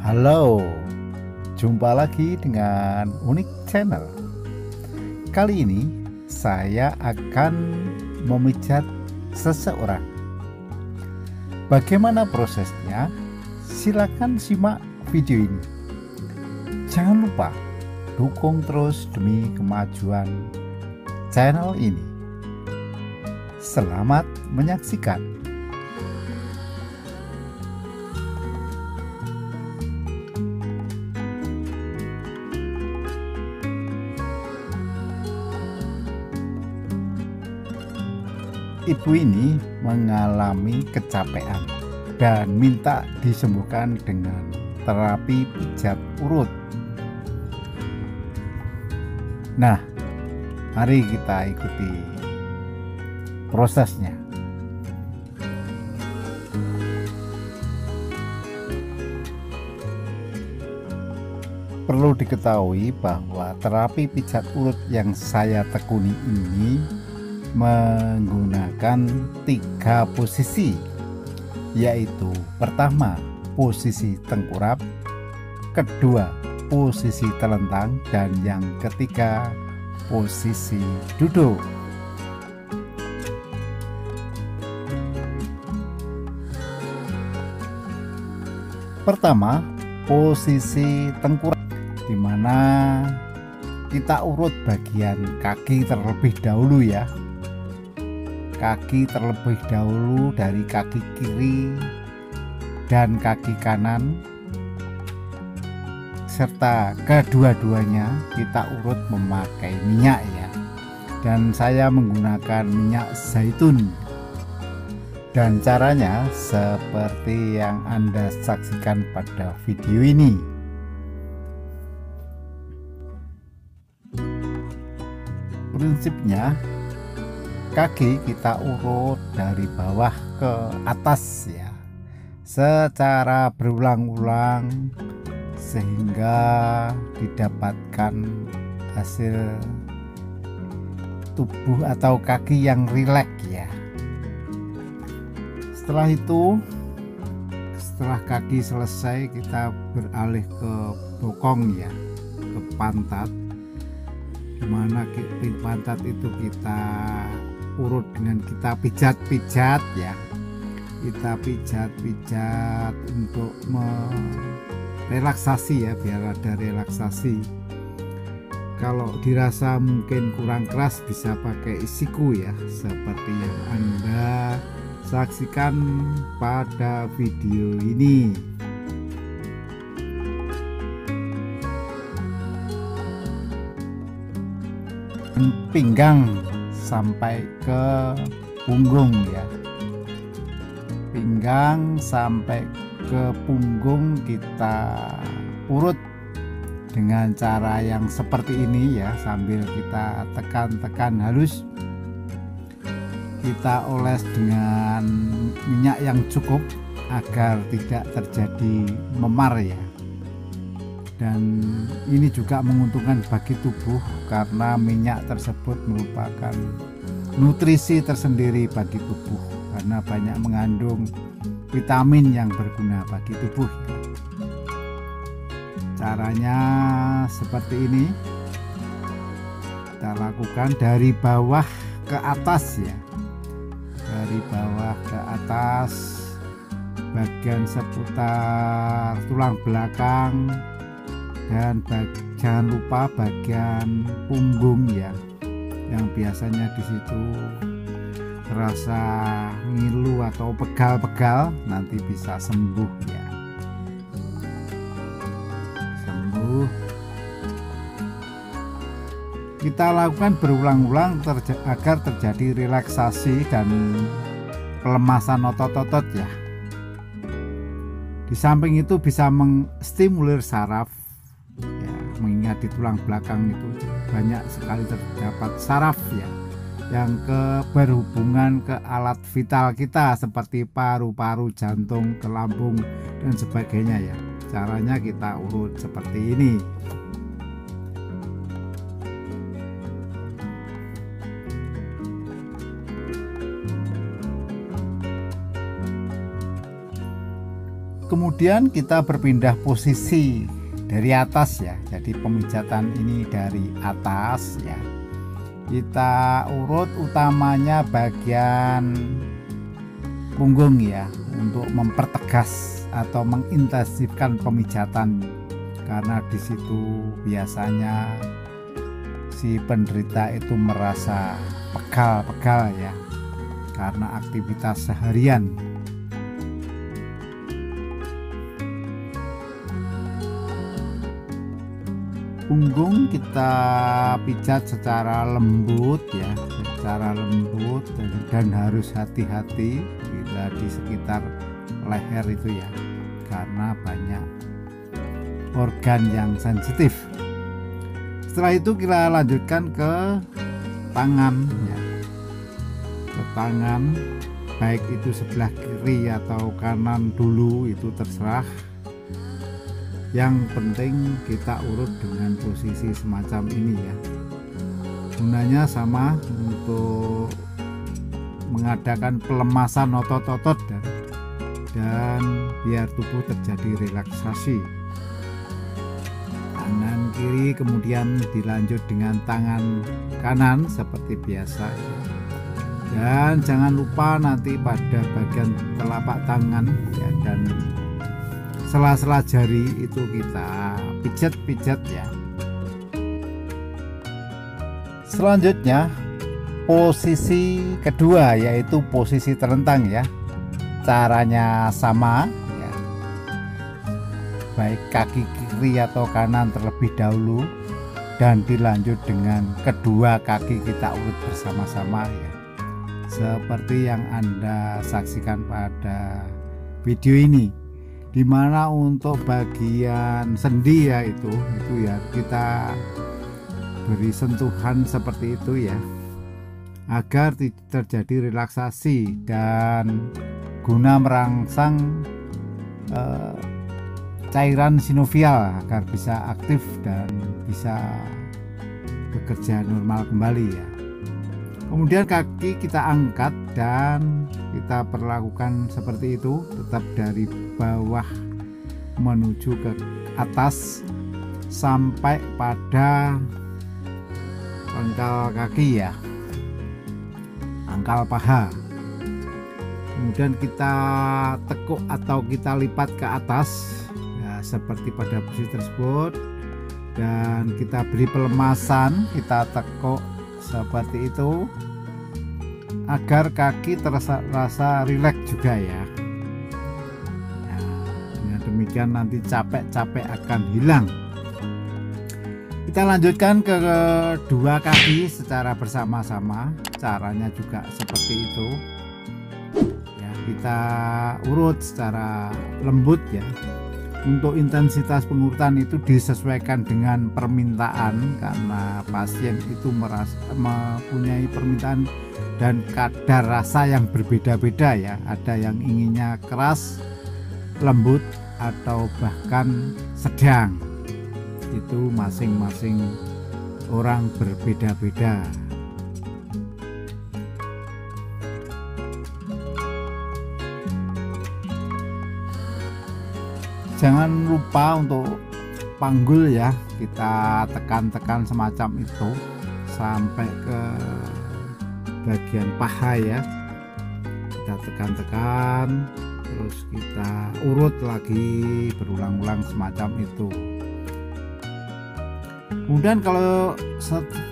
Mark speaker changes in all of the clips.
Speaker 1: Halo, jumpa lagi dengan Unik Channel. Kali ini saya akan memijat seseorang. Bagaimana prosesnya? Silakan simak video ini. Jangan lupa dukung terus demi kemajuan channel ini. Selamat menyaksikan. Ibu ini mengalami kecapean dan minta disembuhkan dengan terapi pijat urut. Nah, mari kita ikuti prosesnya. Perlu diketahui bahwa terapi pijat urut yang saya tekuni ini menggunakan 3 posisi, yaitu pertama posisi tengkurap, kedua posisi telentang, dan yang ketiga posisi duduk. Pertama, posisi tengkurap, di mana kita urut bagian kaki terlebih dahulu ya. Kaki terlebih dahulu dari kaki kiri dan kaki kanan, serta kedua-duanya kita urut memakai minyak ya. Dan saya menggunakan minyak zaitun. Dan caranya seperti yang Anda saksikan pada video ini. Prinsipnya, kaki kita urut dari bawah ke atas ya, secara berulang-ulang sehingga didapatkan hasil tubuh atau kaki yang rileks ya. Setelah itu, setelah kaki selesai, kita beralih ke bokong ya, ke pantat, dimana pantat itu kita urut dengan kita pijat-pijat ya. Kita pijat-pijat untuk merelaksasi ya, biar ada relaksasi. Kalau dirasa mungkin kurang keras, bisa pakai siku ya, seperti yang Anda saksikan pada video ini. Pinggang sampai ke punggung ya. Pinggang sampai ke punggung kita urut dengan cara yang seperti ini ya, sambil kita tekan-tekan halus. Kita oles dengan minyak yang cukup agar tidak terjadi memar ya. Dan ini juga menguntungkan bagi tubuh karena minyak tersebut merupakan nutrisi tersendiri bagi tubuh, karena banyak mengandung vitamin yang berguna bagi tubuh. Caranya seperti ini, kita lakukan dari bawah ke atas ya, dari bawah ke atas, bagian seputar tulang belakang, dan jangan lupa bagian punggung ya, yang biasanya di situ terasa ngilu atau pegal-pegal, nanti bisa sembuh ya. Sembuh. Kita lakukan berulang-ulang agar terjadi relaksasi dan pelemasan otot-otot ya. Di samping itu bisa mengstimulir saraf ya, mengingat di tulang belakang itu banyak sekali terdapat saraf ya, yang berhubungan ke alat vital kita seperti paru-paru, jantung, ke lambung dan sebagainya ya. Caranya kita urut seperti ini. Kemudian kita berpindah posisi dari atas ya, jadi pemijatan ini dari atas ya. Kita urut utamanya bagian punggung ya, untuk mempertegas atau mengintensifkan pemijatan, karena di situ biasanya si penderita itu merasa pegal-pegal ya, karena aktivitas seharian. Punggung kita pijat secara lembut ya, secara lembut, dan harus hati-hati bila di sekitar leher itu ya, karena banyak organ yang sensitif. Setelah itu kita lanjutkan ke tangan ya, ke tangan, baik itu sebelah kiri atau kanan dulu, itu terserah. Yang penting kita urut dengan posisi semacam ini ya. Gunanya sama, untuk mengadakan pelemasan otot-otot dan biar tubuh terjadi relaksasi. Kanan kiri, kemudian dilanjut dengan tangan kanan seperti biasa ya. Dan jangan lupa nanti pada bagian telapak tangan ya, dan sela-sela jari itu kita pijat-pijat ya. Selanjutnya posisi kedua, yaitu posisi terentang ya. Caranya sama ya, baik kaki kiri atau kanan terlebih dahulu, dan dilanjut dengan kedua kaki kita urut bersama-sama ya, seperti yang Anda saksikan pada video ini. Dimana untuk bagian sendi ya, itu ya kita beri sentuhan seperti itu ya, agar terjadi relaksasi dan guna merangsang cairan sinovial agar bisa aktif dan bisa bekerja normal kembali ya. Kemudian kaki kita angkat dan kita perlakukan seperti itu, tetap dari bawah menuju ke atas sampai pada pangkal kaki ya, pangkal paha. Kemudian kita tekuk atau kita lipat ke atas ya, seperti pada posisi tersebut, dan kita beri pelemasan, kita tekuk seperti itu agar kaki terasa rileks juga ya. Nah, dengan demikian nanti capek-capek akan hilang. Kita lanjutkan ke kedua kaki secara bersama-sama. Caranya juga seperti itu ya, kita urut secara lembut ya. Untuk intensitas pengurutan itu disesuaikan dengan permintaan, karena pasien itu mempunyai permintaan dan kadar rasa yang berbeda-beda ya. Ada yang inginnya keras, lembut, atau bahkan sedang. Itu masing-masing orang berbeda-beda. Jangan lupa untuk panggul ya, kita tekan-tekan semacam itu sampai ke bagian paha ya. Kita tekan-tekan, terus kita urut lagi berulang-ulang semacam itu. Kemudian kalau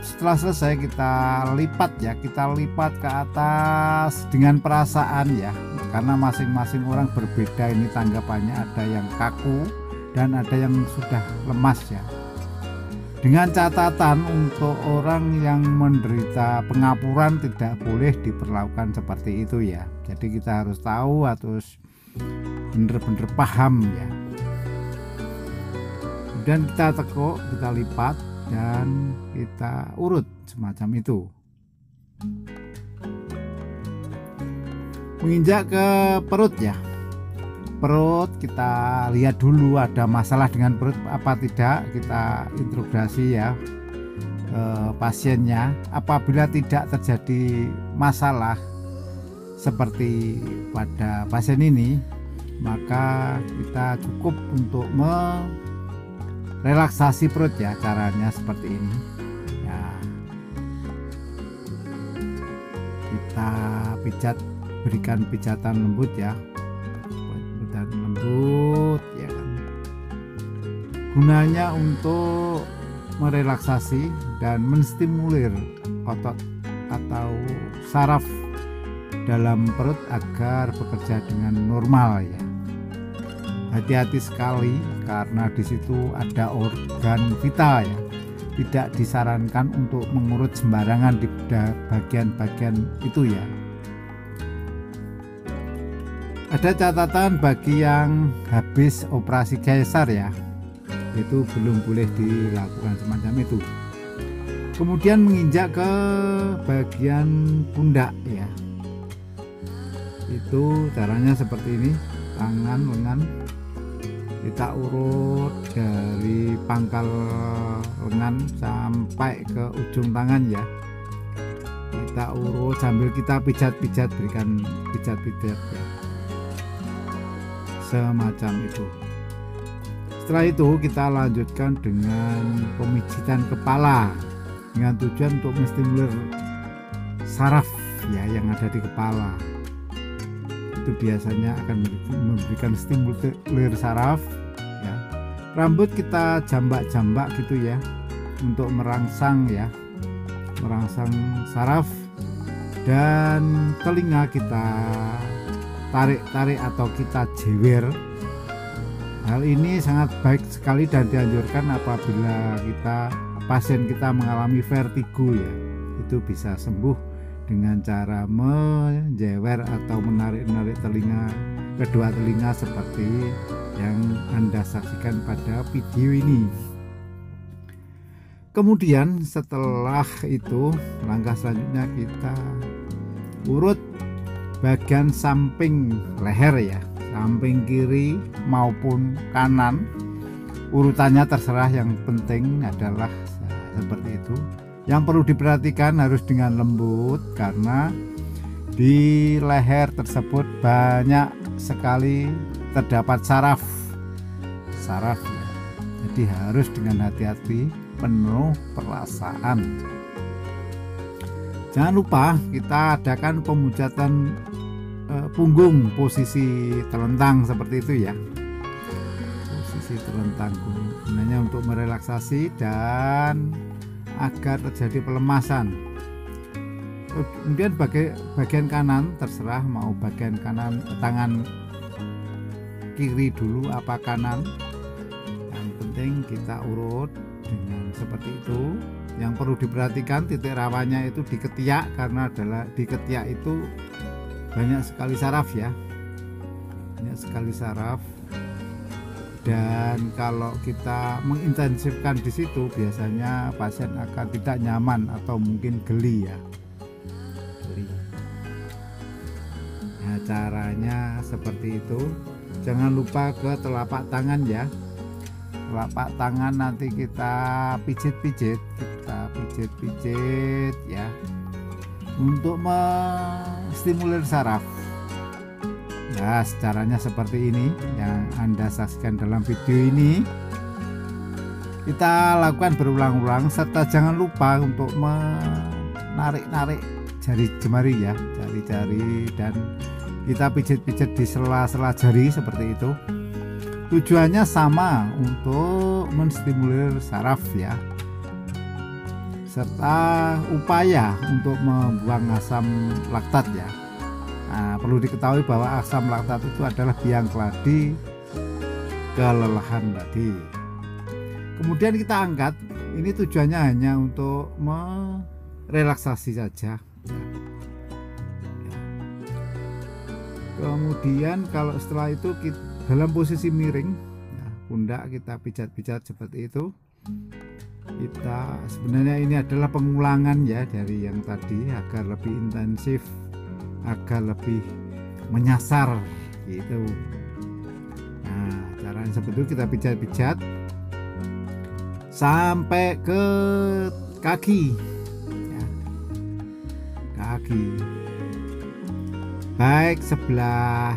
Speaker 1: setelah selesai kita lipat ya, kita lipat ke atas dengan perasaan ya, karena masing-masing orang berbeda ini tanggapannya. Ada yang kaku dan ada yang sudah lemas ya. Dengan catatan untuk orang yang menderita pengapuran tidak boleh diperlakukan seperti itu ya. Jadi kita harus tahu, harus benar-benar paham ya. Dan kita tekuk, kita lipat, dan kita urut semacam itu. Menginjak ke perut ya, perut kita lihat dulu ada masalah dengan perut apa tidak, kita interogasi ya pasiennya. Apabila tidak terjadi masalah seperti pada pasien ini, maka kita cukup untuk merelaksasi perut ya. Caranya seperti ini ya, kita pijat, berikan pijatan lembut ya, pijatan lembut ya kan. Gunanya untuk merelaksasi dan menstimulir otot atau saraf dalam perut agar bekerja dengan normal ya. Hati-hati sekali karena di situ ada organ vital ya. Tidak disarankan untuk mengurut sembarangan di bagian-bagian itu ya. Ada catatan bagi yang habis operasi keiser ya, itu belum boleh dilakukan semacam itu. Kemudian menginjak ke bagian pundak ya, itu caranya seperti ini. Tangan, lengan kita urut dari pangkal lengan sampai ke ujung tangan ya, kita urut sambil kita pijat-pijat, berikan pijat-pijat ya, semacam itu. Setelah itu kita lanjutkan dengan pemijitan kepala dengan tujuan untuk menstimulir saraf ya yang ada di kepala. Itu biasanya akan memberikan stimulir saraf ya. Rambut kita jambak-jambak gitu ya untuk merangsang ya, merangsang saraf. Dan telinga kita tarik-tarik atau kita jewer. Hal ini sangat baik sekali dan dianjurkan apabila pasien kita mengalami vertigo ya. Itu bisa sembuh dengan cara menjewer atau menarik-narik telinga, kedua telinga seperti yang Anda saksikan pada video ini. Kemudian setelah itu langkah selanjutnya kita urut bagian samping leher ya, samping kiri maupun kanan, urutannya terserah, yang penting adalah seperti itu. Yang perlu diperhatikan harus dengan lembut karena di leher tersebut banyak sekali terdapat saraf ya. Jadi harus dengan hati-hati, penuh perasaan. Jangan lupa kita adakan pemujatan punggung, posisi telentang seperti itu ya, posisi telentang, gunanya untuk merelaksasi dan agar terjadi pelemasan. Kemudian bagian kanan terserah mau bagian kanan, tangan kiri dulu apa kanan, yang penting kita urut dengan seperti itu. Yang perlu diperhatikan titik rawannya itu di ketiak, karena di ketiak itu banyak sekali saraf ya, banyak sekali saraf. Dan kalau kita mengintensifkan di situ biasanya pasien akan tidak nyaman atau mungkin geli ya, geli. Nah, caranya seperti itu. Jangan lupa ke telapak tangan ya, telapak tangan nanti kita pijit-pijit ya untuk menstimulir saraf. Ya, caranya seperti ini yang Anda saksikan dalam video ini. Kita lakukan berulang-ulang serta jangan lupa untuk menarik-narik jari jemari ya, jari-jari, dan kita pijit-pijit di sela-sela jari seperti itu. Tujuannya sama, untuk menstimulir saraf ya, serta upaya untuk membuang asam laktat ya. Nah, perlu diketahui bahwa asam laktat itu adalah biang keladi kelelahan tadi. Kemudian kita angkat, ini tujuannya hanya untuk merelaksasi saja. Kemudian kalau setelah itu kita dalam posisi miring ya, pundak kita pijat-pijat seperti itu. Kita sebenarnya ini adalah pengulangan ya dari yang tadi agar lebih intensif, agar lebih menyasar gitu. Nah, caranya seperti itu, kita pijat-pijat sampai ke kaki ya, kaki baik sebelah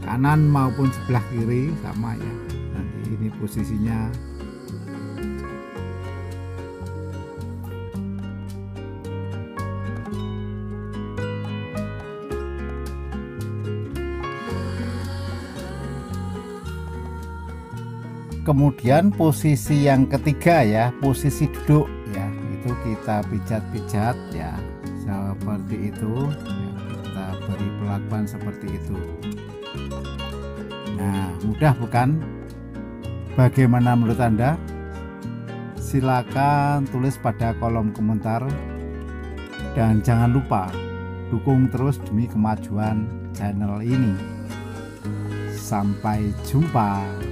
Speaker 1: kanan maupun sebelah kiri sama ya. Nanti ini posisinya. Kemudian posisi yang ketiga ya, posisi duduk ya, itu kita pijat-pijat ya seperti itu ya, kita beri perlakuan seperti itu. Nah, mudah bukan? Bagaimana menurut Anda? Silakan tulis pada kolom komentar, dan jangan lupa dukung terus demi kemajuan channel ini. Sampai jumpa.